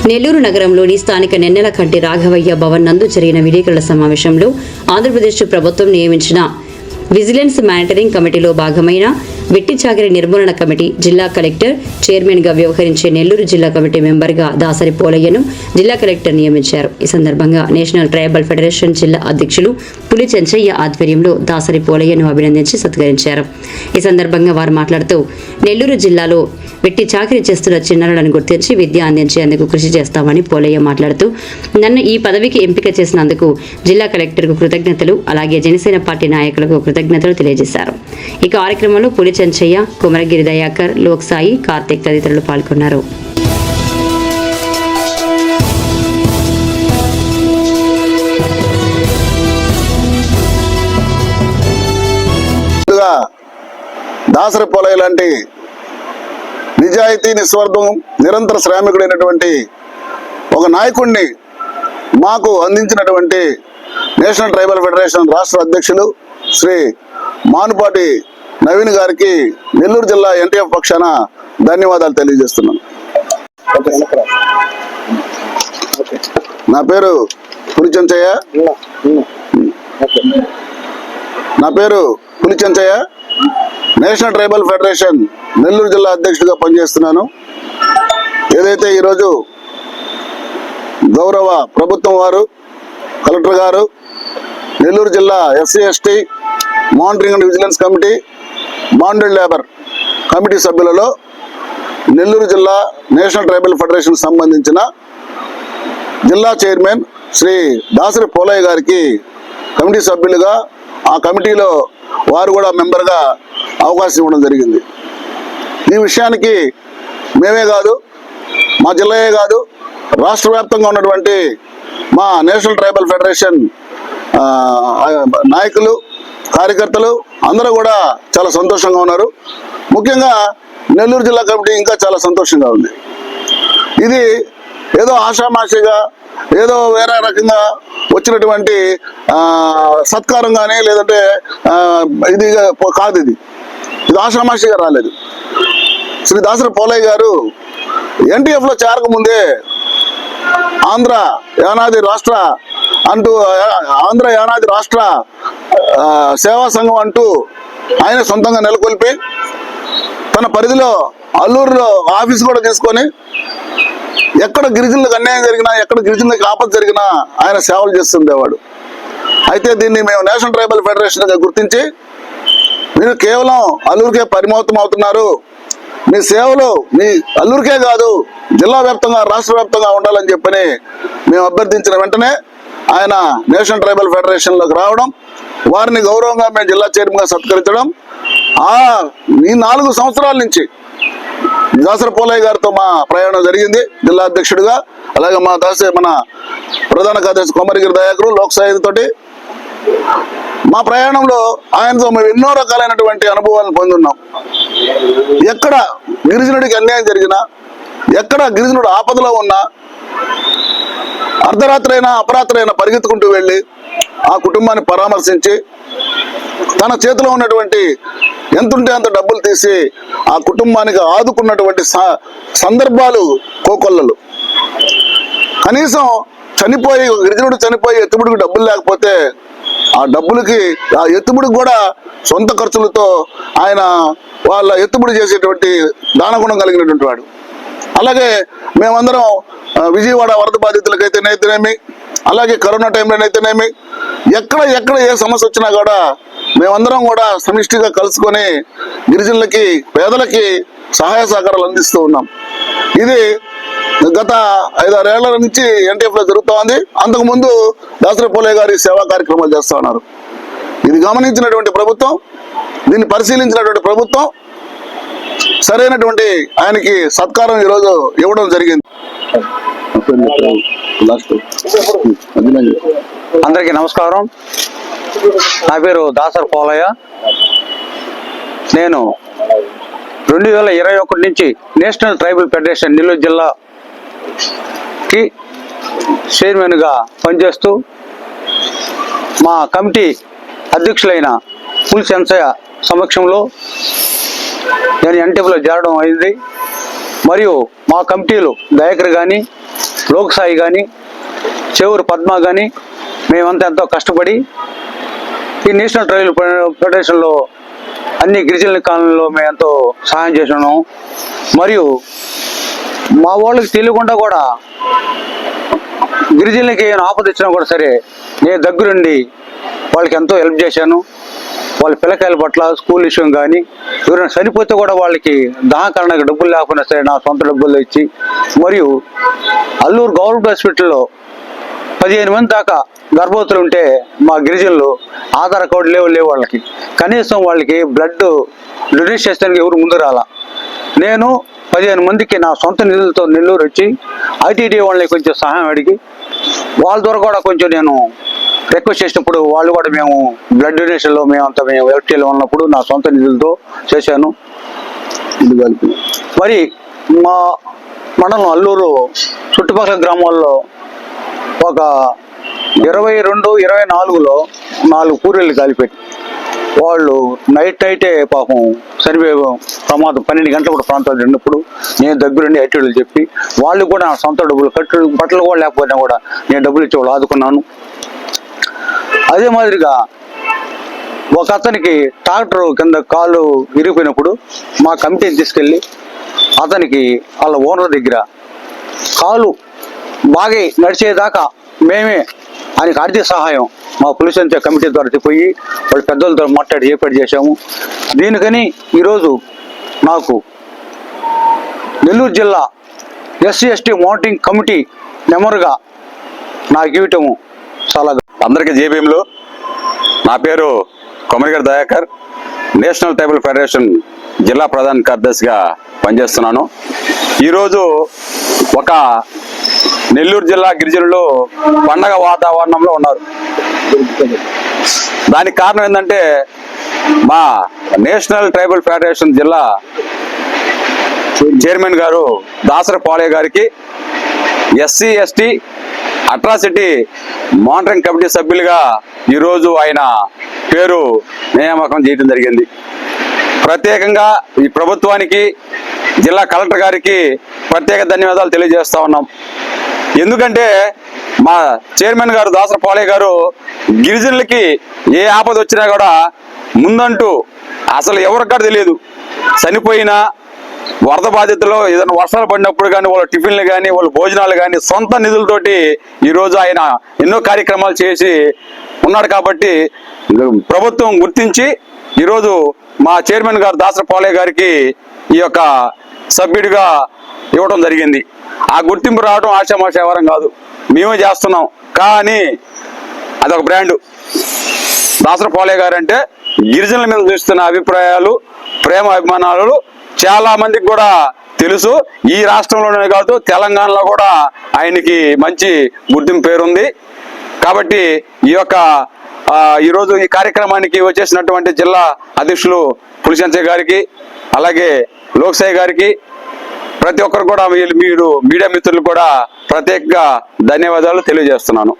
నెల్లూరు నగరంలోని స్థానిక నెన్నెలకంటి రాఘవయ్య భవన్ నందు జరిగిన విలేకరుల సమావేశంలో ఆంధ్రప్రదేశ్ ప్రభుత్వం నియమించిన విజిలెన్స్ మానిటరింగ్ కమిటీలో భాగమైన వెట్టి చాకరీ నిర్మూలన కమిటీ జిల్లా కలెక్టర్ చైర్మన్ గా వ్యవహరించే నెల్లూరు జిల్లా కమిటీ మెంబర్ గా దాసరి పోలయ్యను జిల్లా కలెక్టర్ నియమించారు. ఈ సందర్భంగా నేషనల్ ట్రైబల్ ఫెడరేషన్ జిల్లా అధ్యక్షులు పులి చెంచయ్య ఆధ్వర్యంలో దాసరి పోలయ్యను అభినందించి సత్కరించారు. ఈ సందర్భంగా వారు మాట్లాడుతూ నెల్లూరు జిల్లాలో వెట్టి చాకరీ చేస్తున్న చిన్నారులను గుర్తించి విద్య అందించేందుకు కృషి చేస్తామని పోలయ్య మాట్లాడుతూ నన్ను ఈ పదవికి ఎంపిక చేసినందుకు జిల్లా కలెక్టర్కు కృతజ్ఞతలు, అలాగే జనసేన పార్టీ నాయకులకు కృతజ్ఞతలు తెలియజేశారు. ఈ కార్యక్రమంలో పులి చెంచయ్య, కుమరగిరి దయాకర్, లోక్సాయి, కార్తీక్ తదితరులు పాల్గొన్నారు. దాసరి పోలయ్య లాంటి నిజాయితీ, నిస్వార్థం, నిరంతర శ్రామికుడైనటువంటి ఒక నాయకుడిని మాకు అందించినటువంటి నేషనల్ ట్రైబల్ ఫెడరేషన్ రాష్ట్ర అధ్యక్షులు శ్రీ మానుపాటి నవీన్ గారికి నెల్లూరు జిల్లా ఎన్టీఎఫ్ పక్షాన ధన్యవాదాలు తెలియజేస్తున్నాను. నా పేరు పులి Chenchaiah, national tribal federation Nellore జిల్లా అధ్యక్షుడిగా పనిచేస్తున్నాను. ఏదైతే ఈరోజు గౌరవ ప్రభుత్వం వారు, కలెక్టర్ గారు, నెల్లూరు జిల్లా SC ST monitoring and vigilance committee, bonded labour committee సభ్యులలో నెల్లూరు జిల్లా నేషనల్ ట్రైబల్ ఫెడరేషన్ సంబంధించిన జిల్లా చైర్మన్ శ్రీ దాసరి పోలయ్య గారికి కమిటీ సభ్యులుగా, ఆ కమిటీలో వారు కూడా మెంబర్గా అవకాశం ఇవ్వడం జరిగింది. ఈ విషయానికి మేమే కాదు, మా జిల్లాయే కాదు, రాష్ట్ర వ్యాప్తంగా ఉన్నటువంటి మా నేషనల్ ట్రైబల్ ఫెడరేషన్ నాయకులు, కార్యకర్తలు అందరూ కూడా చాలా సంతోషంగా ఉన్నారు. ముఖ్యంగా నెల్లూరు జిల్లా కమిటీ ఇంకా చాలా సంతోషంగా ఉంది. ఇది ఏదో ఆషామాషిగా, ఏదో వేరే రకంగా వచ్చినటువంటి సత్కారం కానీ లేదంటే ఇది కాదు. ఇది ఆషామాషిగా రాలేదు. శ్రీ దాసరి పోలయ్య గారు ఎన్టీఎఫ్లో చేరకముందే ఆంధ్ర యానాది రాష్ట్ర సేవా సంఘం అంటూ ఆయన సొంతంగా నెలకొల్పి తన పరిధిలో అల్లూరులో ఆఫీస్ కూడా తీసుకొని ఎక్కడ గిరిజనులకు అన్యాయం జరిగినా, ఎక్కడ గిరిజనులకు ఆపద జరిగినా ఆయన సేవలు చేస్తుండేవాడు. అయితే దీన్ని మేము నేషనల్ ట్రైబల్ ఫెడరేషన్గా గుర్తించి, మీరు కేవలం అల్లూరుకే పరిమితం అవుతున్నారు, మీ సేవలు మీ అల్లూరుకే కాదు జిల్లా వ్యాప్తంగా, రాష్ట్ర వ్యాప్తంగా ఉండాలని చెప్పని మేము అభ్యర్థించిన వెంటనే ఆయన నేషనల్ ట్రైబల్ ఫెడరేషన్లోకి రావడం, వారిని గౌరవంగా మేము జిల్లా చైర్మన్గా సత్కరించడం. ఈ 4 సంవత్సరాల నుంచి దాసరి పోలయ్య గారితో మా ప్రయాణం జరిగింది జిల్లా అధ్యక్షుడిగా. అలాగే మన ప్రధాన కార్యదర్శి కుమరగిరి దయాకరు, లోక్సాయి తోటి మా ప్రయాణంలో ఆయనతో మేము ఎన్నో రకాలైనటువంటి అనుభవాలను పొందున్నాం. ఎక్కడ గిరిజనుడికి అన్యాయం జరిగినా, ఎక్కడ గిరిజనుడు ఆపదలో ఉన్నా, అర్ధరాత్రి అయినా అపరాత్రి అయినా పరిగెత్తుకుంటూ వెళ్ళి ఆ కుటుంబాన్ని పరామర్శించి తన చేతిలో ఉన్నటువంటి ఎంతుంటే అంత డబ్బులు తీసి ఆ కుటుంబానికి ఆదుకున్నటువంటి సందర్భాలు కోకొల్లలు. కనీసం గిరిజనుడు చనిపోయి ఎత్తుబడికి డబ్బులు లేకపోతే ఆ డబ్బులకి, ఆ ఎత్తుబడికి కూడా సొంత ఖర్చులతో ఆయన వాళ్ళ ఎత్తుబడి చేసేటువంటి దానగుణం కలిగినటువంటి వాడు. అలాగే మేమందరం విజయవాడ వరద బాధితులకైతేనేమి, అలాగే కరోనా టైంలోనైతేనేమి, ఎక్కడ ఏ సమస్య వచ్చినా కూడా మేమందరం కూడా సమిష్టిగా కలుసుకొని గిరిజనులకి, పేదలకి సహాయ సహకారాలు అందిస్తూ ఉన్నాం. ఇది గత 5-6 ఏళ్ల నుంచి ఎన్టీఎఫ్లో జరుగుతూ ఉంది. అంతకుముందు దాసరి పోలయ్య గారి సేవా కార్యక్రమాలు చేస్తూ ఉన్నారు. ఇది గమనించినటువంటి ప్రభుత్వం, దీన్ని పరిశీలించినటువంటి ప్రభుత్వం సరైనటువంటి ఆయనకి సత్కారం ఈరోజు ఇవ్వడం జరిగింది. అందరికీ నమస్కారం. నా పేరు దాసరి పోలయ్య. నేను 2021 నుంచి నేషనల్ ట్రైబల్ ఫెడరేషన్ నెల్లూరు జిల్లాకి చైర్మన్గా పనిచేస్తూ మా కమిటీ అధ్యక్షులైన పులి చెంచయ్య సమక్షంలో నేను ఎన్టీఎఫ్లో చేరడం అయింది. మరియు మా కమిటీలు దయాకర్ కానీ, లోక్సాయి కానీ చెవురు పద్మ కానీ మేమంతా ఎంతో కష్టపడి ఈ నేషనల్ ట్రైబల్ ఫెడరేషన్లో అన్ని గిరిజనుల కాలంలో మేము ఎంతో సహాయం చేసినాము. మరియు మా వాళ్ళకి తెలియకుండా కూడా గిరిజనులకి ఏమైనా ఆపద వచ్చినా కూడా సరే నేను దగ్గరుండి వాళ్ళకి ఎంతో హెల్ప్ చేశాను. వాళ్ళ పిల్లకాయల పట్ల స్కూల్ విషయం కానీ ఎవరైనా చనిపోతే కూడా వాళ్ళకి దాహకరణకు డబ్బులు లేకపోయినా సరే నా సొంత డబ్బులు ఇచ్చి, మరియు అల్లూరు గవర్నమెంట్ హాస్పిటల్లో 15 మంది దాకా గర్భవతులు ఉంటే మా గిరిజనులు ఆధార్ కార్డు లేవు వాళ్ళకి, కనీసం వాళ్ళకి బ్లడ్ డొనేట్ చేస్తానికి ఎవరు ముందు రాలా. నేను 15 మందికి నా సొంత నిధులతో నెల్లూరు వచ్చి ఐటీడీ వాళ్ళని కొంచెం సహాయం అడిగి వాళ్ళ ద్వారా కూడా కొంచెం నేను రిక్వెస్ట్ చేసినప్పుడు వాళ్ళు కూడా మేము బ్లడ్ డొనేషన్లో మేము ఎఫ్టీలో ఉన్నప్పుడు నా సొంత నిధులతో చేశాను. మరి మా మండలం అల్లూరు చుట్టుపక్కల గ్రామాల్లో ఒక 22-24లో 4 పూరీలు కాలిపెట్టి వాళ్ళు నైటే పాపం చనిపోయే ప్రమాదం 12 గంటల కూడా ప్రాంతాలు ఉన్నప్పుడు నేను దగ్గరుండి ఐటీడీలు చెప్పి వాళ్ళు కూడా నా సొంత డబ్బులు బట్టలు కూడా లేకపోయినా కూడా నేను డబ్బులు ఇచ్చి వాళ్ళు ఆదుకున్నాను. అదే మాదిరిగా ఒక అతనికి ట్రాక్టర్ కింద కాలు విరిగిపోయినప్పుడు మా కమిటీని తీసుకెళ్ళి అతనికి వాళ్ళ ఓనర్ దగ్గర కాలు బాగా నడిచేదాకా మేమే ఆయనకి ఆర్థిక సహాయం మా పోలీస్ కమిటీ ద్వారా పోయి వాళ్ళ పెద్దలతో మాట్లాడి ఏర్పాటు చేశాము. దీనికని ఈరోజు నాకు నెల్లూరు జిల్లా SC/ST మానిటరింగ్ కమిటీ మెంబర్గా నాకు ఇవ్వటము చాలా. అందరికీ జేబీఎంలు. నా పేరు కొమరిగడ్డ దయాకర్, నేషనల్ ట్రైబల్ ఫెడరేషన్ జిల్లా ప్రధాన కార్యదర్శిగా పనిచేస్తున్నాను. ఈరోజు ఒక నెల్లూరు జిల్లా గిరిజనులు పండగ వాతావరణంలో ఉన్నారు. దానికి కారణం ఏంటంటే మా నేషనల్ ట్రైబల్ ఫెడరేషన్ జిల్లా చైర్మన్ గారు దాసరి పాలయ్య గారికి SC/ST అట్రాసిటీ మానిటరింగ్ కమిటీ సభ్యులుగా ఈరోజు ఆయన పేరు నియామకం చేయడం జరిగింది. ప్రత్యేకంగా ఈ ప్రభుత్వానికి, జిల్లా కలెక్టర్ గారికి ప్రత్యేక ధన్యవాదాలు తెలియజేస్తా ఉన్నాం. ఎందుకంటే మా చైర్మన్ గారు దాసరి పాలయ్య గారు గిరిజనులకి ఏ ఆపద వచ్చినా కూడా ముందంటూ అసలు ఎవరికి కూడా తెలియదు, చనిపోయినా వరద బాధితులు ఏదైనా వర్షాలు పడినప్పుడు కానీ వాళ్ళ టిఫిన్లు కానీ వాళ్ళ భోజనాలు కానీ సొంత నిధులతోటి ఈరోజు ఆయన ఎన్నో కార్యక్రమాలు చేసి ఉన్నాడు. కాబట్టి ప్రభుత్వం గుర్తించి ఈరోజు మా చైర్మన్ గారు దాసరి పాలయ్య గారికి ఈ యొక్క సభ్యుడిగా ఇవ్వడం జరిగింది. ఆ గుర్తింపు రావడం ఆశామాషా వ్యవహారం కాదు, మేమే చేస్తున్నాం. కానీ అదొక బ్రాండు. దాసరి పాలయ్య గారు అంటే గిరిజనుల మీద చూస్తున్న అభిప్రాయాలు, ప్రేమ అభిమానాలు చాలా మందికి కూడా తెలుసు. ఈ రాష్ట్రంలోనే కాదు, తెలంగాణలో కూడా ఆయనకి మంచి గుర్తింపు పేరుంది. కాబట్టి ఈరోజు ఈ కార్యక్రమానికి వచ్చేసినటువంటి జిల్లా అధ్యక్షులు పులిసెంచయ్య గారికి, అలాగే లోక్సాయి గారికి, ప్రతి ఒక్కరు కూడా మీరు మీడియా మిత్రులు కూడా ప్రత్యేకంగా ధన్యవాదాలు తెలియజేస్తున్నాను.